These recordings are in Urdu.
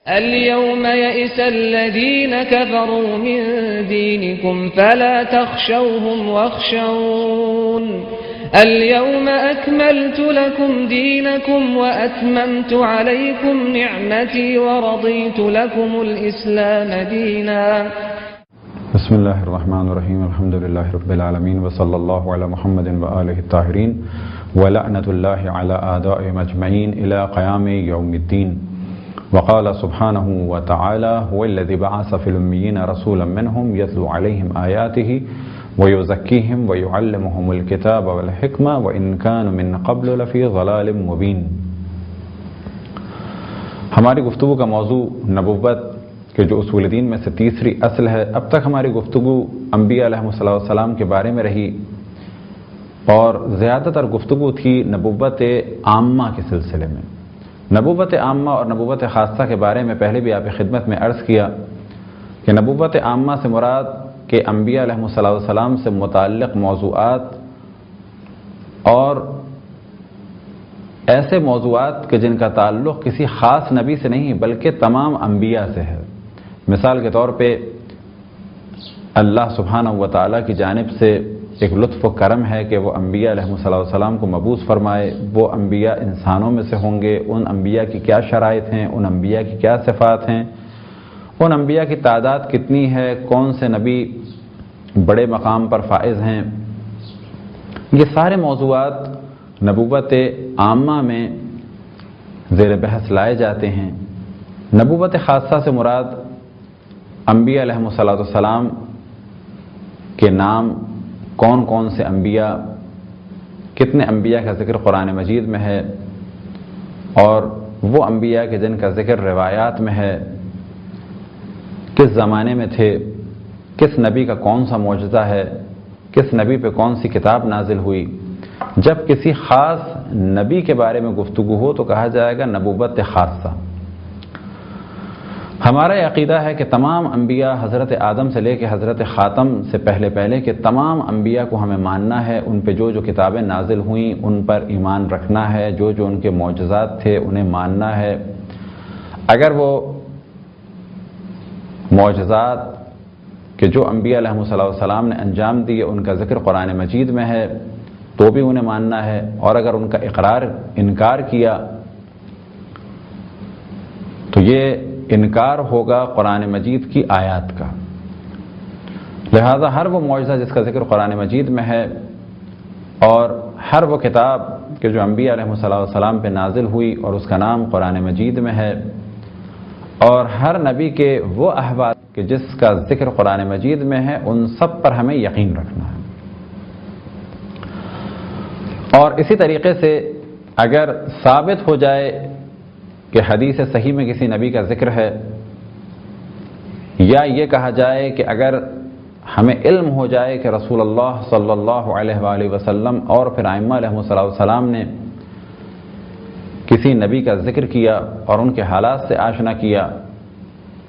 اليوم يئس الذين كفروا من دينكم فلا تخشوهم واخشون اليوم أكملت لكم دينكم وأتممت عليكم نعمتي ورضيت لكم الإسلام دينا. بسم الله الرحمن الرحيم. الحمد لله رب العالمين وصلى الله على محمد وآله الطاهرين ولعنة الله على أعدائهم أجمعين إلى قيام يوم الدين. وقال سبحانه وتعالى هو الذي بعث في الأميين رسولا منهم يتلو عليهم آياته ويزكيهم ويعلمهم الكتاب والحكمة وإن كانوا من قبل لفي ضلال مبين. ہماری گفتگو کا موضوع نبوت کے جو اصول دین میں سے تیسری اصل ہے. اب تک ہماری گفتگو انبیاء علیہ السلام کے بارے میں رہی اور زیادہ تر گفتگو تھی نبوت عامہ کے سلسلے میں. نبوت عامہ اور نبوت خاصہ کے بارے میں پہلے بھی آپ کی خدمت میں عرض کیا کہ نبوت عامہ سے مراد کہ انبیاء علیہ السلام سے متعلق موضوعات اور ایسے موضوعات کہ جن کا تعلق کسی خاص نبی سے نہیں بلکہ تمام انبیاء سے ہے. مثال کے طور پہ اللہ سبحانہ و تعالیٰ کی جانب سے ایک لطف و کرم ہے کہ وہ انبیاء علیہ السلام کو مبعوث فرمائے. وہ انبیاء انسانوں میں سے ہوں گے، ان انبیاء کی کیا شرائط ہیں، ان انبیاء کی کیا صفات ہیں، ان انبیاء کی تعداد کتنی ہے، کون سے نبی بڑے مقام پر فائز ہیں. یہ سارے موضوعات نبوت عامہ میں زیر بحث لائے جاتے ہیں. نبوت خاصہ سے مراد انبیاء علیہ السلام کے نام، کون کون سے انبیاء، کتنے انبیاء کا ذکر قرآن مجید میں ہے اور وہ انبیاء کے جن کا ذکر روایات میں ہے، کس زمانے میں تھے، کس نبی کا کون سا معجزہ ہے، کس نبی پہ کون سی کتاب نازل ہوئی. جب کسی خاص نبی کے بارے میں گفتگو ہو تو کہا جائے گا نبوت خاصہ. ہمارا یہ عقیدہ ہے کہ تمام انبیاء حضرت آدم سے لے کے حضرت خاتم سے پہلے کے تمام انبیاء کو ہمیں ماننا ہے. ان پہ جو کتابیں نازل ہوئیں ان پر ایمان رکھنا ہے، جو ان کے معجزات تھے انہیں ماننا ہے. اگر وہ معجزات کہ جو انبیاء علیہ السلام نے انجام دیے ان کا ذکر قرآن مجید میں ہے تو بھی انہیں ماننا ہے، اور اگر ان کا انکار کیا تو یہ انکار ہوگا قرآن مجید کی آیات کا. لہذا ہر وہ معجزہ جس کا ذکر قرآن مجید میں ہے اور ہر وہ کتاب کہ جو انبیاء علیہ السلام پہ نازل ہوئی اور اس کا نام قرآن مجید میں ہے، اور ہر نبی کے وہ احوال کہ جس کا ذکر قرآن مجید میں ہے، ان سب پر ہمیں یقین رکھنا ہے. اور اسی طریقے سے اگر ثابت ہو جائے کہ حدیث صحیح میں کسی نبی کا ذکر ہے، یا یہ کہا جائے کہ اگر ہمیں علم ہو جائے کہ رسول اللہ صلی اللہ علیہ وآلہ وسلم اور پھر ائمہ علیہ السلام نے کسی نبی کا ذکر کیا اور ان کے حالات سے آشنا کیا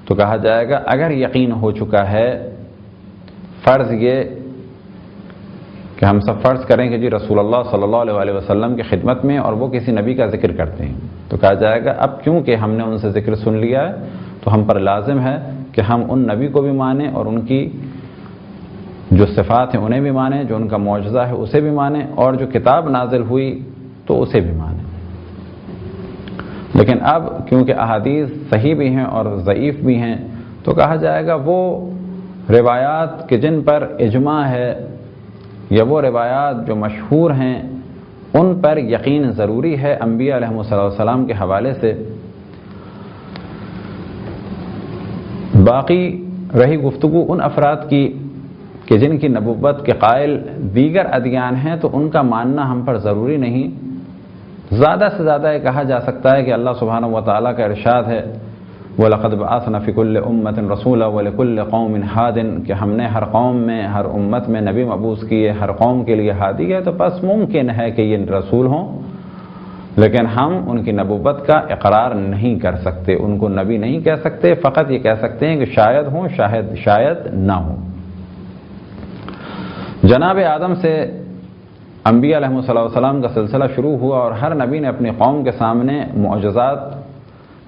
تو کہا جائے گا اگر یقین ہو چکا ہے، فرض یہ کہ ہم سب فرض کریں کہ جی رسول اللہ صلی اللہ علیہ وآلہ وسلم کی خدمت میں اور وہ کسی نبی کا ذکر کرتے ہیں، تو کہا جائے گا اب کیونکہ ہم نے ان سے ذکر سن لیا ہے تو ہم پر لازم ہے کہ ہم ان نبی کو بھی مانیں اور ان کی جو صفات ہیں انہیں بھی مانیں، جو ان کا معجزہ ہے اسے بھی مانیں، اور جو کتاب نازل ہوئی تو اسے بھی مانیں. لیکن اب کیونکہ احادیث صحیح بھی ہیں اور ضعیف بھی ہیں تو کہا جائے گا وہ روایات کہ جن پر اجماع ہے یا وہ روایات جو مشہور ہیں ان پر یقین ضروری ہے انبیاء علیہ السلام کے حوالے سے. باقی رہی گفتگو ان افراد کی کہ جن کی نبوت کے قائل دیگر ادیان ہیں تو ان کا ماننا ہم پر ضروری نہیں. زیادہ سے زیادہ یہ کہا جا سکتا ہے کہ اللہ سبحانہ و تعالیٰ کا ارشاد ہے وَلَقَدْ بَعَثْنَا فِي كُلِّ أُمَّةٍ رَسُولًا وَلِكُلِّ قَوْمٍ هَادٍ کہ ہم نے ہر قوم میں، ہر امت میں نبی مبعوث کیے، ہر قوم کے لیے ہادی ہے. تو بس ممکن ہے کہ یہ رسول ہوں لیکن ہم ان کی نبوت کا اقرار نہیں کر سکتے، ان کو نبی نہیں کہہ سکتے، فقط یہ کہہ سکتے ہیں کہ شاید ہوں، شاید نہ ہوں. جناب آدم سے انبیاء علیہ السلام کا سلسلہ شروع ہوا اور ہر نبی نے اپنی قوم کے سامنے معجزات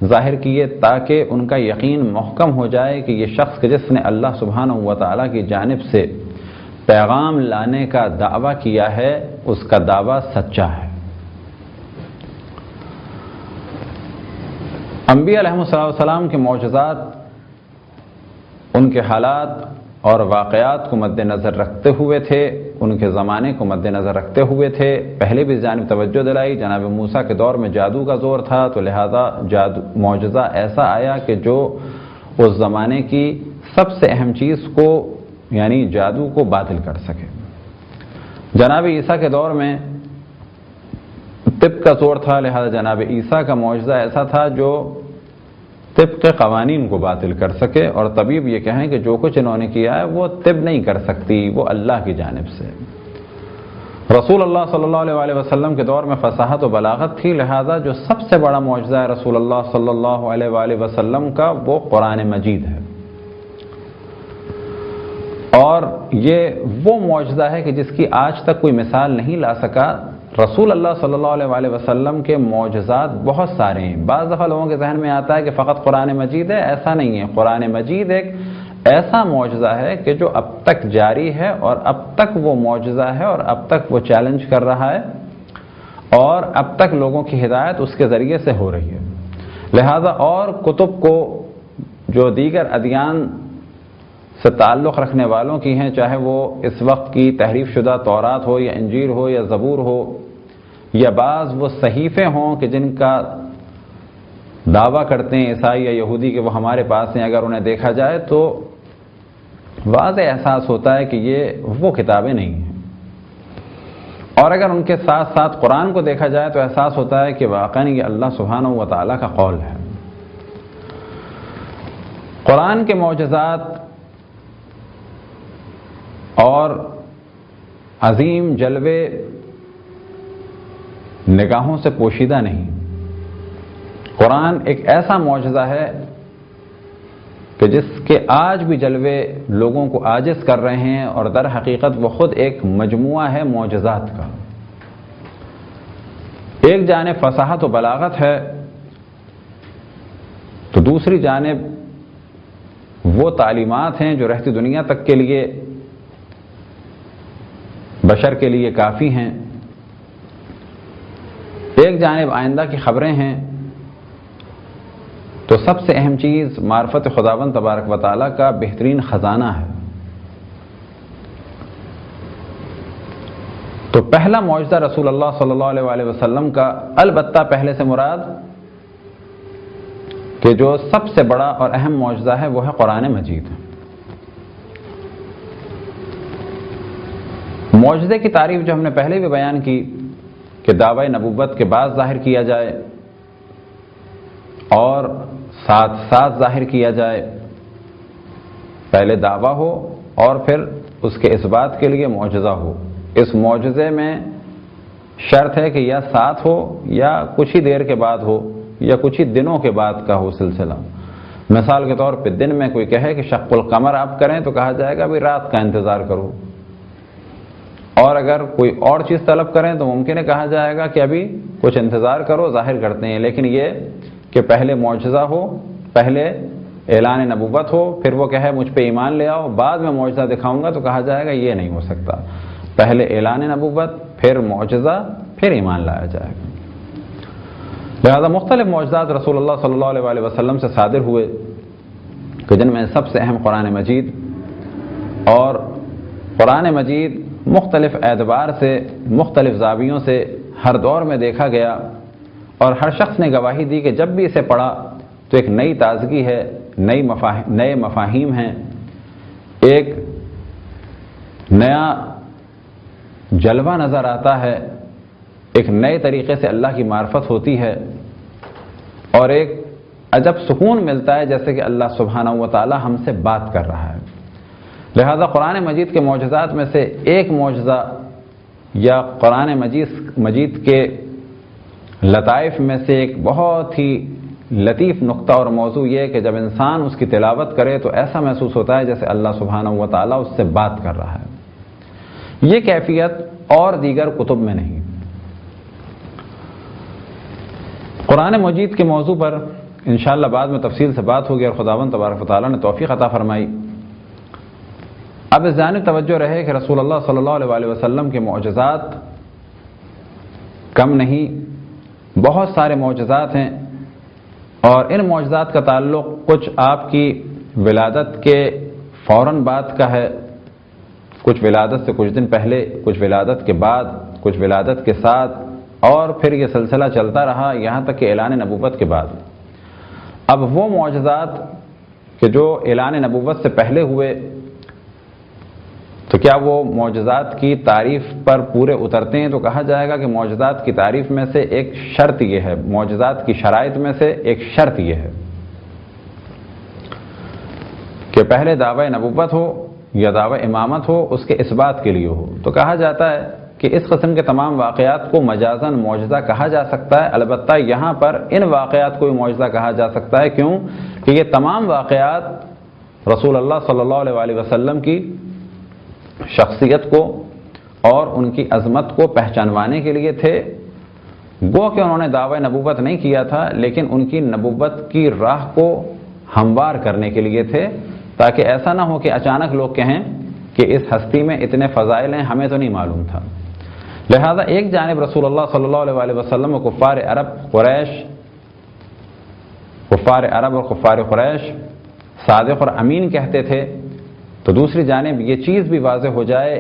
ظاہر کیے تاکہ ان کا یقین محکم ہو جائے کہ یہ شخص کہ جس نے اللہ سبحانہ و تعالیٰ کی جانب سے پیغام لانے کا دعویٰ کیا ہے اس کا دعویٰ سچا ہے۔ انبیاء علیہ السلام کے معجزات ان کے حالات اور واقعات کو مد نظر رکھتے ہوئے تھے، ان کے زمانے کو مد نظر رکھتے ہوئے تھے۔ پہلے بھی جانب توجہ دلائی، جناب موسیٰ کے دور میں جادو کا زور تھا تو لہذا معجزہ ایسا آیا کہ جو اس زمانے کی سب سے اہم چیز کو یعنی جادو کو باطل کر سکے۔ جناب عیسیٰ کے دور میں طب کا زور تھا، لہذا جناب عیسیٰ کا معجزہ ایسا تھا جو طب کے قوانین کو باطل کر سکے، اور طبیب یہ کہیں کہ جو کچھ انہوں نے کیا ہے وہ طب نہیں کر سکتی، وہ اللہ کی جانب سے۔ رسول اللہ صلی اللہ علیہ وسلم کے دور میں فصاحت و بلاغت تھی، لہذا جو سب سے بڑا معجزہ ہے رسول اللہ صلی اللہ علیہ وسلم کا وہ قرآن مجید ہے، اور یہ وہ معجزہ ہے کہ جس کی آج تک کوئی مثال نہیں لا سکا۔ رسول اللہ صلی اللہ علیہ وسلم کے معجزات بہت سارے ہیں۔ بعض دفعہ لوگوں کے ذہن میں آتا ہے کہ فقط قرآن مجید ہے، ایسا نہیں ہے۔ قرآن مجید ایک ایسا معجزہ ہے کہ جو اب تک جاری ہے، اور اب تک وہ معجزہ ہے، اور اب تک وہ چیلنج کر رہا ہے، اور اب تک لوگوں کی ہدایت اس کے ذریعے سے ہو رہی ہے۔ لہذا اور کتب کو جو دیگر ادیان سے تعلق رکھنے والوں کی ہیں، چاہے وہ اس وقت کی تحریف شدہ تورات ہو یا انجیل ہو یا زبور ہو، یا بعض وہ صحیفے ہوں کہ جن کا دعویٰ کرتے ہیں عیسائی یا یہودی کہ وہ ہمارے پاس ہیں، اگر انہیں دیکھا جائے تو واضح احساس ہوتا ہے کہ یہ وہ کتابیں نہیں ہیں، اور اگر ان کے ساتھ ساتھ قرآن کو دیکھا جائے تو احساس ہوتا ہے کہ واقعاً یہ اللہ سبحانہ و تعالیٰ کا قول ہے۔ قرآن کے معجزات اور عظیم جلوے نگاہوں سے پوشیدہ نہیں۔ قرآن ایک ایسا معجزہ ہے کہ جس کے آج بھی جلوے لوگوں کو عاجز کر رہے ہیں، اور در حقیقت وہ خود ایک مجموعہ ہے معجزات کا۔ ایک جانب فصاحت و بلاغت ہے تو دوسری جانب وہ تعلیمات ہیں جو رہتی دنیا تک کے لیے بشر کے لیے کافی ہیں۔ ایک جانب آئندہ کی خبریں ہیں، تو سب سے اہم چیز معرفت خداوند تبارک و تعالیٰ کا بہترین خزانہ ہے۔ تو پہلا معجزہ رسول اللہ صلی اللہ علیہ وسلم کا، البتہ پہلے سے مراد کہ جو سب سے بڑا اور اہم معجزہ ہے وہ ہے قرآن مجید۔ معجزے کی تعریف جو ہم نے پہلے بھی بیان کی کہ دعوی نبوت کے بعد ظاہر کیا جائے اور ساتھ ساتھ ظاہر کیا جائے، پہلے دعویٰ ہو اور پھر اس کے اثبات کے لیے معجزہ ہو۔ اس معجزے میں شرط ہے کہ یا ساتھ ہو یا کچھ ہی دیر کے بعد ہو یا کچھ ہی دنوں کے بعد کا ہو سلسلہ۔ مثال کے طور پہ دن میں کوئی کہے کہ شق القمر آپ کریں تو کہا جائے گا ابھی رات کا انتظار کرو، اور اگر کوئی اور چیز طلب کریں تو ممکن ہے کہا جائے گا کہ ابھی کچھ انتظار کرو، ظاہر کرتے ہیں۔ لیکن یہ کہ پہلے معجزہ ہو، پہلے اعلان نبوت ہو، پھر وہ کہے مجھ پہ ایمان لے آؤ بعد میں معجزہ دکھاؤں گا، تو کہا جائے گا یہ نہیں ہو سکتا۔ پہلے اعلان نبوت، پھر معجزہ، پھر ایمان لایا جائے گا۔ لہذا مختلف معجزات رسول اللہ صلی اللہ علیہ وسلم سے صادر ہوئے کہ جن میں سب سے اہم قرآن مجید، اور قرآن مجید مختلف اعتبار سے مختلف زاویوں سے ہر دور میں دیکھا گیا، اور ہر شخص نے گواہی دی کہ جب بھی اسے پڑھا تو ایک نئی تازگی ہے، نئے مفاہیم ہیں، ایک نیا جلوہ نظر آتا ہے، ایک نئے طریقے سے اللہ کی معرفت ہوتی ہے، اور ایک عجب سکون ملتا ہے جیسے کہ اللہ سبحانہ و تعالی ہم سے بات کر رہا ہے۔ لہذا قرآن مجید کے معجزات میں سے ایک معجزہ یا قرآن مجید کے لطائف میں سے ایک بہت ہی لطیف نقطہ اور موضوع یہ ہے کہ جب انسان اس کی تلاوت کرے تو ایسا محسوس ہوتا ہے جیسے اللہ سبحانہ و تعالیٰ اس سے بات کر رہا ہے۔ یہ کیفیت اور دیگر کتب میں نہیں۔ قرآن مجید کے موضوع پر انشاءاللہ بعد میں تفصیل سے بات ہوگی اور خداوند تبارک و تعالیٰ نے توفیق عطا فرمائی۔ اب اس جانب توجہ رہے کہ رسول اللہ صلی اللہ علیہ وآلہ وسلم کے معجزات کم نہیں، بہت سارے معجزات ہیں، اور ان معجزات کا تعلق کچھ آپ کی ولادت کے فوراً بعد کا ہے، کچھ ولادت سے کچھ دن پہلے، کچھ ولادت کے بعد، کچھ ولادت کے ساتھ، اور پھر یہ سلسلہ چلتا رہا یہاں تک کہ اعلان نبوت کے بعد۔ اب وہ معجزات کہ جو اعلان نبوت سے پہلے ہوئے، تو کیا وہ معجزات کی تعریف پر پورے اترتے ہیں؟ تو کہا جائے گا کہ معجزات کی تعریف میں سے ایک شرط یہ ہے، معجزات کی شرائط میں سے ایک شرط یہ ہے کہ پہلے دعوی نبوت ہو یا دعوی امامت ہو، اس کے اثبات کے لیے ہو۔ تو کہا جاتا ہے کہ اس قسم کے تمام واقعات کو مجازاً معجزہ کہا جا سکتا ہے، البتہ یہاں پر ان واقعات کو بھی معجزہ کہا جا سکتا ہے۔ کیوں؟ کہ یہ تمام واقعات رسول اللہ صلی اللہ علیہ وآلہ وسلم کی شخصیت کو اور ان کی عظمت کو پہچانوانے کے لیے تھے۔ گو کہ انہوں نے دعوی نبوت نہیں کیا تھا، لیکن ان کی نبوت کی راہ کو ہموار کرنے کے لیے تھے، تاکہ ایسا نہ ہو کہ اچانک لوگ کہیں کہ اس ہستی میں اتنے فضائل ہیں، ہمیں تو نہیں معلوم تھا۔ لہذا ایک جانب رسول اللہ صلی اللہ علیہ وآلہ وسلم و کفار عرب اور کفار قریش صادق اور امین کہتے تھے، تو دوسری جانب یہ چیز بھی واضح ہو جائے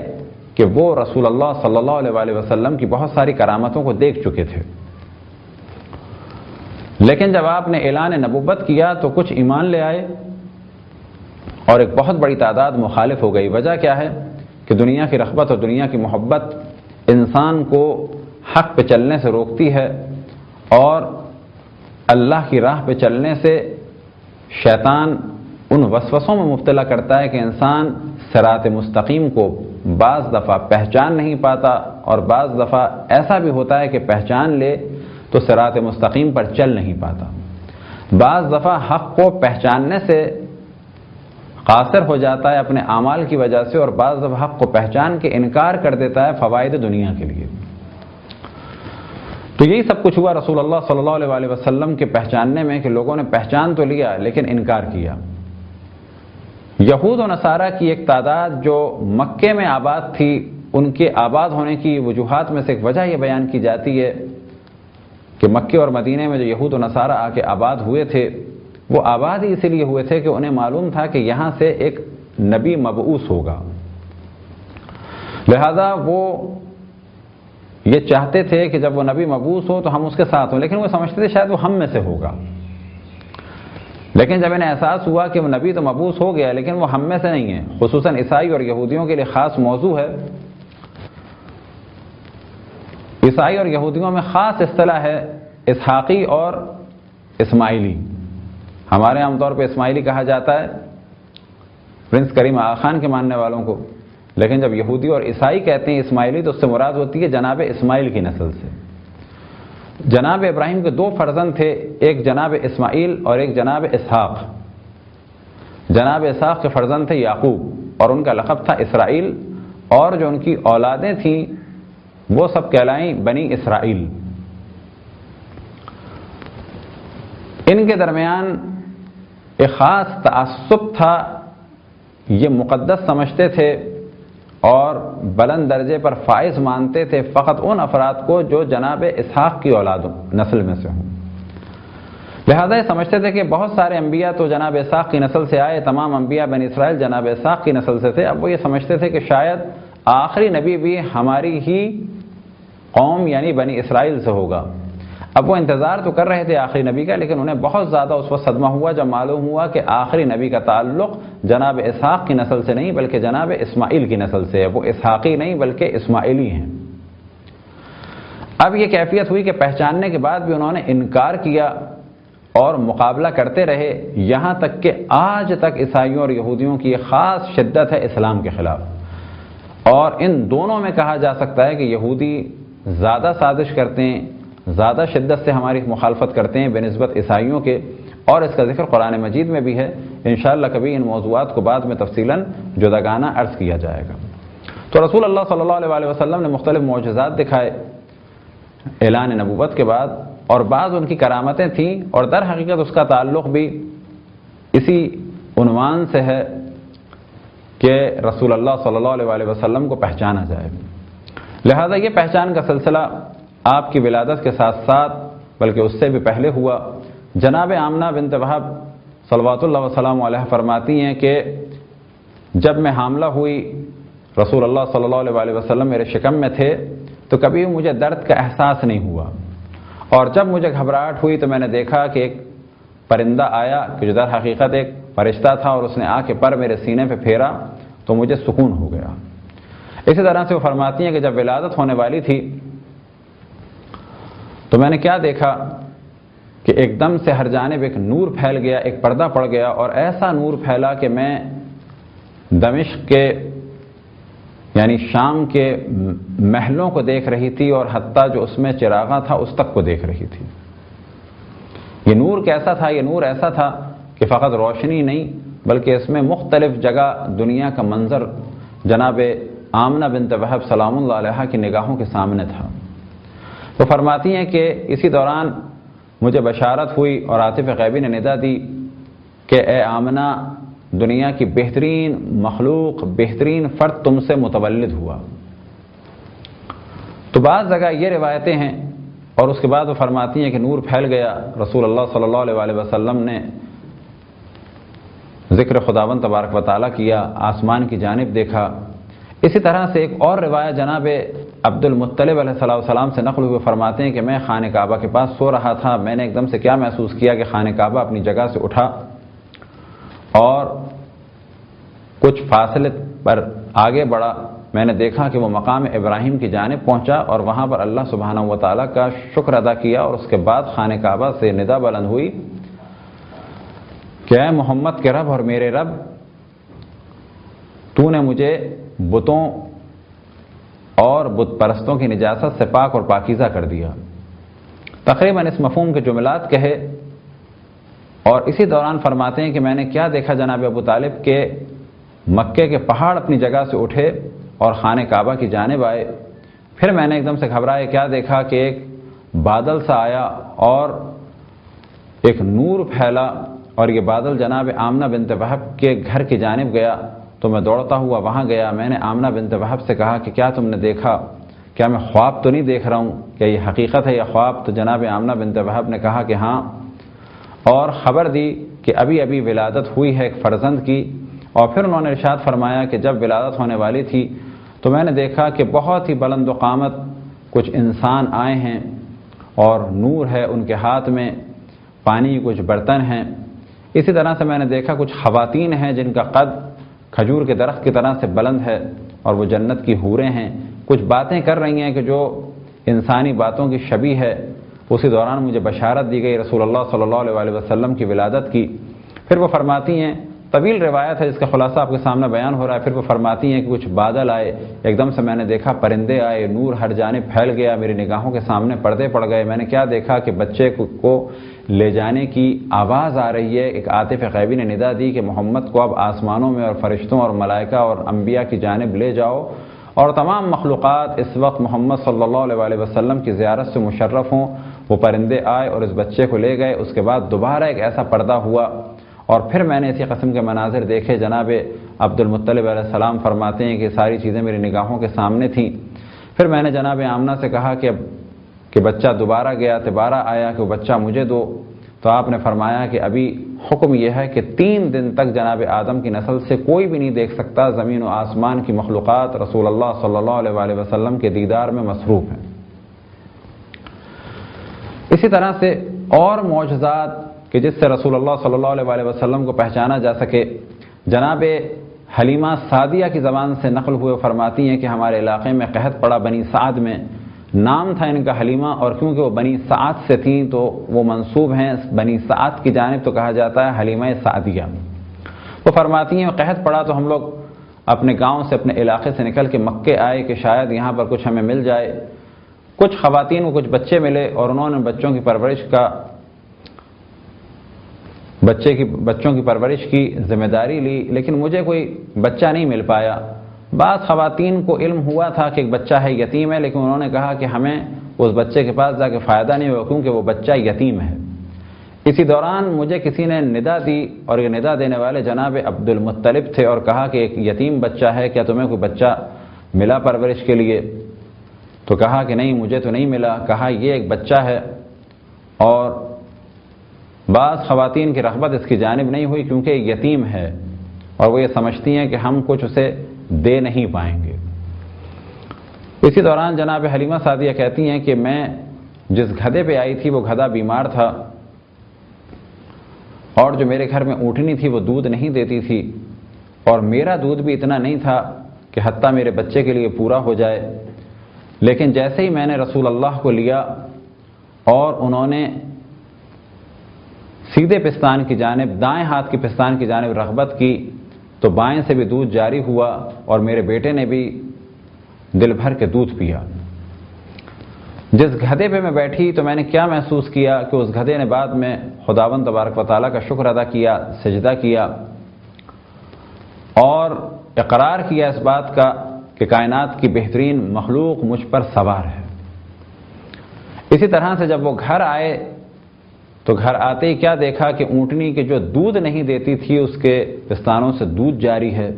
کہ وہ رسول اللہ صلی اللہ علیہ وآلہ وسلم کی بہت ساری کرامتوں کو دیکھ چکے تھے، لیکن جب آپ نے اعلان نبوت کیا تو کچھ ایمان لے آئے اور ایک بہت بڑی تعداد مخالف ہو گئی۔ وجہ کیا ہے؟ کہ دنیا کی رغبت اور دنیا کی محبت انسان کو حق پہ چلنے سے روکتی ہے، اور اللہ کی راہ پہ چلنے سے شیطان ان وسوسوں میں مبتلا کرتا ہے کہ انسان صراط مستقیم کو بعض دفعہ پہچان نہیں پاتا، اور بعض دفعہ ایسا بھی ہوتا ہے کہ پہچان لے تو صراط مستقیم پر چل نہیں پاتا۔ بعض دفعہ حق کو پہچاننے سے قاصر ہو جاتا ہے اپنے اعمال کی وجہ سے، اور بعض دفعہ حق کو پہچان کے انکار کر دیتا ہے فوائد دنیا کے لیے۔ تو یہی سب کچھ ہوا رسول اللہ صلی اللہ علیہ وآلہ وسلم کے پہچاننے میں، کہ لوگوں نے پہچان تو لیا لیکن انکار کیا۔ یہود و نصارہ کی ایک تعداد جو مکے میں آباد تھی، ان کے آباد ہونے کی وجوہات میں سے ایک وجہ یہ بیان کی جاتی ہے کہ مکے اور مدینے میں جو یہود و نصارہ آ کے آباد ہوئے تھے، وہ آباد ہی اسی لیے ہوئے تھے کہ انہیں معلوم تھا کہ یہاں سے ایک نبی مبعوث ہوگا، لہذا وہ یہ چاہتے تھے کہ جب وہ نبی مبعوث ہو تو ہم اس کے ساتھ ہوں، لیکن وہ سمجھتے تھے شاید وہ ہم میں سے ہوگا۔ لیکن جب انہیں احساس ہوا کہ وہ نبی تو مبعوث ہو گیا لیکن وہ ہم میں سے نہیں ہے، خصوصاً عیسائی اور یہودیوں کے لیے خاص موضوع ہے۔ عیسائی اور یہودیوں میں خاص اصطلاح ہے اسحاقی اور اسماعیلی۔ ہمارے عام طور پہ اسماعیلی کہا جاتا ہے پرنس کریم آغا خان کے ماننے والوں کو، لیکن جب یہودی اور عیسائی کہتے ہیں اسماعیلی تو اس سے مراد ہوتی ہے جناب اسماعیل کی نسل سے۔ جناب ابراہیم کے دو فرزند تھے، ایک جناب اسماعیل اور ایک جناب اسحاق۔ جناب اسحاق کے فرزند تھے یعقوب، اور ان کا لقب تھا اسرائیل، اور جو ان کی اولادیں تھیں وہ سب کہلائیں بنی اسرائیل۔ ان کے درمیان ایک خاص تعصب تھا، یہ مقدس سمجھتے تھے اور بلند درجے پر فائز مانتے تھے فقط ان افراد کو جو جناب اسحاق کی اولاد نسل میں سے ہوں۔ لہذا یہ سمجھتے تھے کہ بہت سارے انبیاء تو جناب اسحاق کی نسل سے آئے، تمام انبیاء بنی اسرائیل جناب اسحاق کی نسل سے تھے۔ اب وہ یہ سمجھتے تھے کہ شاید آخری نبی بھی ہماری ہی قوم یعنی بنی اسرائیل سے ہوگا۔ اب وہ انتظار تو کر رہے تھے آخری نبی کا، لیکن انہیں بہت زیادہ اس وقت صدمہ ہوا جب معلوم ہوا کہ آخری نبی کا تعلق جناب اسحاق کی نسل سے نہیں بلکہ جناب اسماعیل کی نسل سے ہے۔ وہ اسحاقی نہیں بلکہ اسماعیلی ہیں۔ اب یہ کیفیت ہوئی کہ پہچاننے کے بعد بھی انہوں نے انکار کیا اور مقابلہ کرتے رہے، یہاں تک کہ آج تک عیسائیوں اور یہودیوں کی یہ خاص شدت ہے اسلام کے خلاف۔ اور ان دونوں میں کہا جا سکتا ہے کہ یہودی زیادہ سازش کرتے ہیں، زیادہ شدت سے ہماری مخالفت کرتے ہیں بنسبت عیسائیوں کے، اور اس کا ذکر قرآن مجید میں بھی ہے۔ انشاءاللہ کبھی ان موضوعات کو بعد میں تفصیلاً جداگانہ عرض کیا جائے گا۔ تو رسول اللہ صلی اللہ علیہ وسلم نے مختلف معجزات دکھائے اعلان نبوت کے بعد، اور بعض ان کی کرامتیں تھیں، اور در حقیقت اس کا تعلق بھی اسی عنوان سے ہے کہ رسول اللہ صلی اللہ علیہ وسلم کو پہچانا جائے۔ لہذا یہ پہچان کا سلسلہ آپ کی ولادت کے ساتھ ساتھ بلکہ اس سے بھی پہلے ہوا۔ جناب آمنہ بنت وہب صلوات اللہ وسلام علیہ فرماتی ہیں کہ جب میں حاملہ ہوئی، رسول اللہ صلی اللہ علیہ وسلم میرے شکم میں تھے، تو کبھی مجھے درد کا احساس نہیں ہوا، اور جب مجھے گھبراہٹ ہوئی تو میں نے دیکھا کہ ایک پرندہ آیا کہ جو در حقیقت ایک فرشتہ تھا، اور اس نے آ کے پر میرے سینے پہ پھیرا تو مجھے سکون ہو گیا۔ اسی طرح سے وہ فرماتی ہیں کہ جب ولادت ہونے والی تھی تو میں نے کیا دیکھا کہ ایک دم سے ہر جانب ایک نور پھیل گیا، ایک پردہ پڑ گیا، اور ایسا نور پھیلا کہ میں دمشق کے یعنی شام کے محلوں کو دیکھ رہی تھی، اور حتیٰ جو اس میں چراغاں تھا اس تک کو دیکھ رہی تھی۔ یہ نور کیسا تھا؟ یہ نور ایسا تھا کہ فقط روشنی نہیں بلکہ اس میں مختلف جگہ دنیا کا منظر جناب آمنہ بنت وہب سلام اللہ علیہ کی نگاہوں کے سامنے تھا۔ وہ فرماتی ہیں کہ اسی دوران مجھے بشارت ہوئی اور عاطف غیبی نے ندا دی کہ اے آمنہ، دنیا کی بہترین مخلوق، بہترین فرد تم سے متولد ہوا۔ تو بعض جگہ یہ روایتیں ہیں، اور اس کے بعد وہ فرماتی ہیں کہ نور پھیل گیا، رسول اللہ صلی اللہ علیہ وسلم نے ذکر خداوند تبارک و تعالیٰ کیا، آسمان کی جانب دیکھا۔ اسی طرح سے ایک اور روایت جناب عبد المطلب علیہ السلام سے نقل ہوئے، فرماتے ہیں کہ میں خانہ کعبہ کے پاس سو رہا تھا، میں نے ایک دم سے کیا محسوس کیا کہ خانہ کعبہ اپنی جگہ سے اٹھا اور کچھ فاصلے پر آگے بڑھا۔ میں نے دیکھا کہ وہ مقام ابراہیم کی جانب پہنچا، اور وہاں پر اللہ سبحانہ و تعالیٰ کا شکر ادا کیا، اور اس کے بعد خانہ کعبہ سے ندا بلند ہوئی کہ اے محمد کے رب اور میرے رب، تو نے مجھے بتوں اور بت پرستوں کی نجاست سے پاک اور پاکیزہ کر دیا۔ تقریباً اس مفہوم کے جملات کہے، اور اسی دوران فرماتے ہیں کہ میں نے کیا دیکھا جناب ابو طالب کہ مکے کے پہاڑ اپنی جگہ سے اٹھے اور خانہ کعبہ کی جانب آئے۔ پھر میں نے ایک دم سے گھبرائے، کیا دیکھا کہ ایک بادل سا آیا اور ایک نور پھیلا، اور یہ بادل جناب آمنہ بنت وہب کے گھر کی جانب گیا۔ تو میں دوڑتا ہوا وہاں گیا، میں نے آمنہ بنت وہب سے کہا کہ کیا تم نے دیکھا؟ کیا میں خواب تو نہیں دیکھ رہا ہوں؟ کیا یہ حقیقت ہے یا خواب؟ تو جناب آمنہ بنت وہب نے کہا کہ ہاں، اور خبر دی کہ ابھی ابھی ولادت ہوئی ہے ایک فرزند کی۔ اور پھر انہوں نے ارشاد فرمایا کہ جب ولادت ہونے والی تھی تو میں نے دیکھا کہ بہت ہی بلند و قامت کچھ انسان آئے ہیں، اور نور ہے ان کے ہاتھ میں، پانی کے کچھ برتن ہیں۔ اسی طرح سے میں نے دیکھا کچھ خواتین ہیں جن کا قد کھجور کے درخت کی طرح سے بلند ہے، اور وہ جنت کی حوریں ہیں، کچھ باتیں کر رہی ہیں کہ جو انسانی باتوں کی شبیہ ہے۔ اسی دوران مجھے بشارت دی گئی رسول اللہ صلی اللہ علیہ وسلم کی ولادت کی۔ پھر وہ فرماتی ہیں، طویل روایت ہے جس کا خلاصہ آپ کے سامنے بیان ہو رہا ہے، پھر وہ فرماتی ہیں کہ کچھ بادل آئے، ایک دم سے میں نے دیکھا پرندے آئے، نور ہر جانب پھیل گیا، میری نگاہوں کے سامنے پردے پڑ گئے۔ میں نے کیا دیکھا کہ بچے کو لے جانے کی آواز آ رہی ہے۔ ایک عاطف غیبی نے ندا دی کہ محمد کو اب آسمانوں میں اور فرشتوں اور ملائکہ اور انبیاء کی جانب لے جاؤ، اور تمام مخلوقات اس وقت محمد صلی اللہ علیہ وسلم کی زیارت سے مشرف ہوں۔ وہ پرندے آئے اور اس بچے کو لے گئے۔ اس کے بعد دوبارہ ایک ایسا پردہ ہوا، اور پھر میں نے اسی قسم کے مناظر دیکھے۔ جناب عبد المطلب علیہ السلام فرماتے ہیں کہ ساری چیزیں میری نگاہوں کے سامنے تھیں۔ پھر میں نے جناب آمنہ سے کہا کہ بچہ دوبارہ گیا، دوبارہ آیا کہ وہ بچہ مجھے دو۔ تو آپ نے فرمایا کہ ابھی حکم یہ ہے کہ 3 دن تک جناب آدم کی نسل سے کوئی بھی نہیں دیکھ سکتا، زمین و آسمان کی مخلوقات رسول اللہ صلی اللہ علیہ وسلم کے دیدار میں مصروف ہیں۔ اسی طرح سے اور معجزات کہ جس سے رسول اللہ صلی اللہ علیہ وسلم کو پہچانا جا سکے، جناب حلیمہ سعدیہ کی زبان سے نقل ہوئے فرماتی ہیں کہ ہمارے علاقے میں قحط پڑا، بنی سعد میں، نام تھا ان کا حلیمہ، اور کیونکہ وہ بنی سعد سے تھیں تو وہ منسوب ہیں بنی سعد کی جانب، تو کہا جاتا ہے حلیمہ سعدیہ۔ وہ فرماتی ہیں قحط پڑا تو ہم لوگ اپنے گاؤں سے، اپنے علاقے سے نکل کے مکے آئے کہ شاید یہاں پر کچھ ہمیں مل جائے۔ کچھ خواتین کو کچھ بچے ملے، اور انہوں نے بچوں کی پرورش کی ذمہ داری لی، لیکن مجھے کوئی بچہ نہیں مل پایا۔ بعض خواتین کو علم ہوا تھا کہ ایک بچہ ہے، یتیم ہے، لیکن انہوں نے کہا کہ ہمیں اس بچے کے پاس جا کے فائدہ نہیں ہوگا، کیونکہ وہ بچہ یتیم ہے۔ اسی دوران مجھے کسی نے ندا دی، اور یہ ندا دینے والے جناب عبد المطلب تھے، اور کہا کہ ایک یتیم بچہ ہے، کیا تمہیں کوئی بچہ ملا پرورش کے لیے؟ تو کہا کہ نہیں، مجھے تو نہیں ملا۔ کہا یہ ایک بچہ ہے، اور بعض خواتین کی رغبت اس کی جانب نہیں ہوئی کیونکہ ایک یتیم ہے، اور وہ یہ سمجھتی ہیں کہ ہم کچھ اسے دے نہیں پائیں گے۔ اسی دوران جناب حلیمہ سعدیہ کہتی ہیں کہ میں جس گدھے پہ آئی تھی وہ گدھا بیمار تھا، اور جو میرے گھر میں اونٹنی تھی وہ دودھ نہیں دیتی تھی، اور میرا دودھ بھی اتنا نہیں تھا کہ حتیٰ میرے بچے کے لیے پورا ہو جائے۔ لیکن جیسے ہی میں نے رسول اللہ کو لیا اور انہوں نے سیدھے پستان کی جانب، دائیں ہاتھ کی پستان کی جانب رغبت کی، تو بائیں سے بھی دودھ جاری ہوا، اور میرے بیٹے نے بھی دل بھر کے دودھ پیا۔ جس گدھے پہ میں بیٹھی تو میں نے کیا محسوس کیا کہ اس گدھے نے بعد میں خداوند تبارک و تعالیٰ کا شکر ادا کیا، سجدہ کیا، اور اقرار کیا اس بات کا کہ کائنات کی بہترین مخلوق مجھ پر سوار ہے۔ اسی طرح سے جب وہ گھر آئے تو گھر آتے ہی کیا دیکھا کہ اونٹنی کے جو دودھ نہیں دیتی تھی اس کے پستانوں سے دودھ جاری ہے۔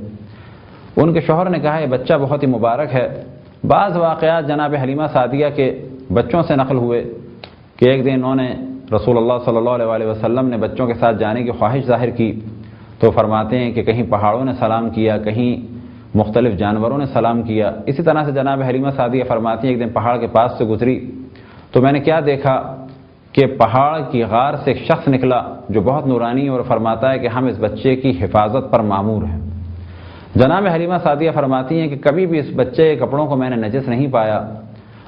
ان کے شوہر نے کہا یہ بچہ بہت ہی مبارک ہے۔ بعض واقعات جناب حلیمہ سعدیہ کے بچوں سے نقل ہوئے کہ ایک دن انہوں نے رسول اللہ صلی اللہ علیہ وسلم نے بچوں کے ساتھ جانے کی خواہش ظاہر کی، تو فرماتے ہیں کہ کہیں پہاڑوں نے سلام کیا، کہیں مختلف جانوروں نے سلام کیا۔ اسی طرح سے جناب حلیمہ سعدیہ فرماتی ہیں ایک دن پہاڑ کے پاس سے گزری تو میں نے کیا دیکھا کہ پہاڑ کی غار سے ایک شخص نکلا جو بہت نورانی، اور فرماتا ہے کہ ہم اس بچے کی حفاظت پر مامور ہیں۔ جناب حلیمہ سعدیہ فرماتی ہیں کہ کبھی بھی اس بچے کے کپڑوں کو میں نے نجس نہیں پایا،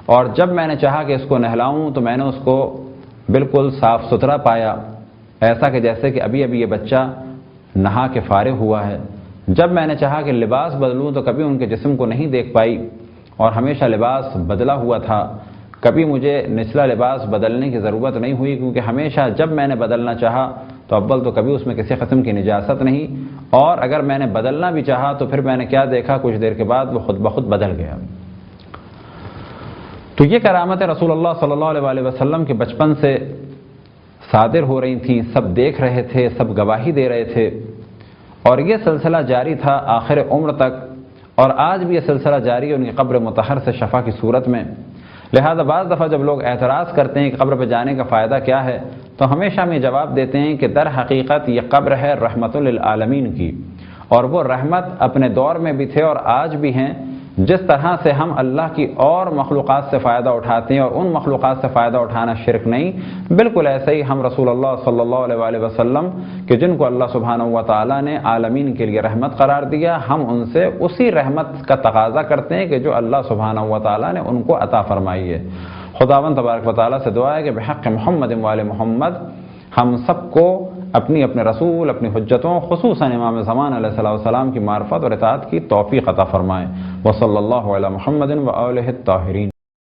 اور جب میں نے چاہا کہ اس کو نہلاؤں تو میں نے اس کو بالکل صاف ستھرا پایا، ایسا کہ جیسے کہ ابھی ابھی یہ بچہ نہا کے فارغ ہوا ہے۔ جب میں نے چاہا کہ لباس بدلوں تو کبھی ان کے جسم کو نہیں دیکھ پائی، اور ہمیشہ لباس بدلا ہوا تھا، کبھی مجھے نچلا لباس بدلنے کی ضرورت نہیں ہوئی، کیونکہ ہمیشہ جب میں نے بدلنا چاہا تو اول تو کبھی اس میں کسی قسم کی نجاست نہیں، اور اگر میں نے بدلنا بھی چاہا تو پھر میں نے کیا دیکھا کچھ دیر کے بعد وہ خود بخود بدل گیا۔ تو یہ کرامتیں رسول اللہ صلی اللہ علیہ وسلم کے بچپن سے صادر ہو رہی تھیں، سب دیکھ رہے تھے، سب گواہی دے رہے تھے، اور یہ سلسلہ جاری تھا آخر عمر تک، اور آج بھی یہ سلسلہ جاری ہے ان کی قبر مطہر سے شفا کی صورت میں۔ لہذا بعض دفعہ جب لوگ اعتراض کرتے ہیں کہ قبر پہ جانے کا فائدہ کیا ہے، تو ہمیشہ ہم یہ جواب دیتے ہیں کہ در حقیقت یہ قبر ہے رحمت للعالمین کی، اور وہ رحمت اپنے دور میں بھی تھے اور آج بھی ہیں۔ جس طرح سے ہم اللہ کی اور مخلوقات سے فائدہ اٹھاتے ہیں اور ان مخلوقات سے فائدہ اٹھانا شرک نہیں، بالکل ایسے ہی ہم رسول اللہ صلی اللہ علیہ وسلم کہ جن کو اللہ سبحانہ و تعالیٰ نے عالمین کے لیے رحمت قرار دیا، ہم ان سے اسی رحمت کا تقاضا کرتے ہیں کہ جو اللہ سبحانہ و تعالیٰ نے ان کو عطا فرمائی ہے۔ خداوند تبارک و تعالیٰ سے دعا ہے کہ بحق محمد و آل محمد ہم سب کو اپنی اپنے رسول، اپنی حجتوں، خصوصاً امام زمان علیہ السلام کی معرفت اور اطاعت کی توفیق عطا فرمائے۔ وصلی اللہ علی محمد و آلہ الطاہرین۔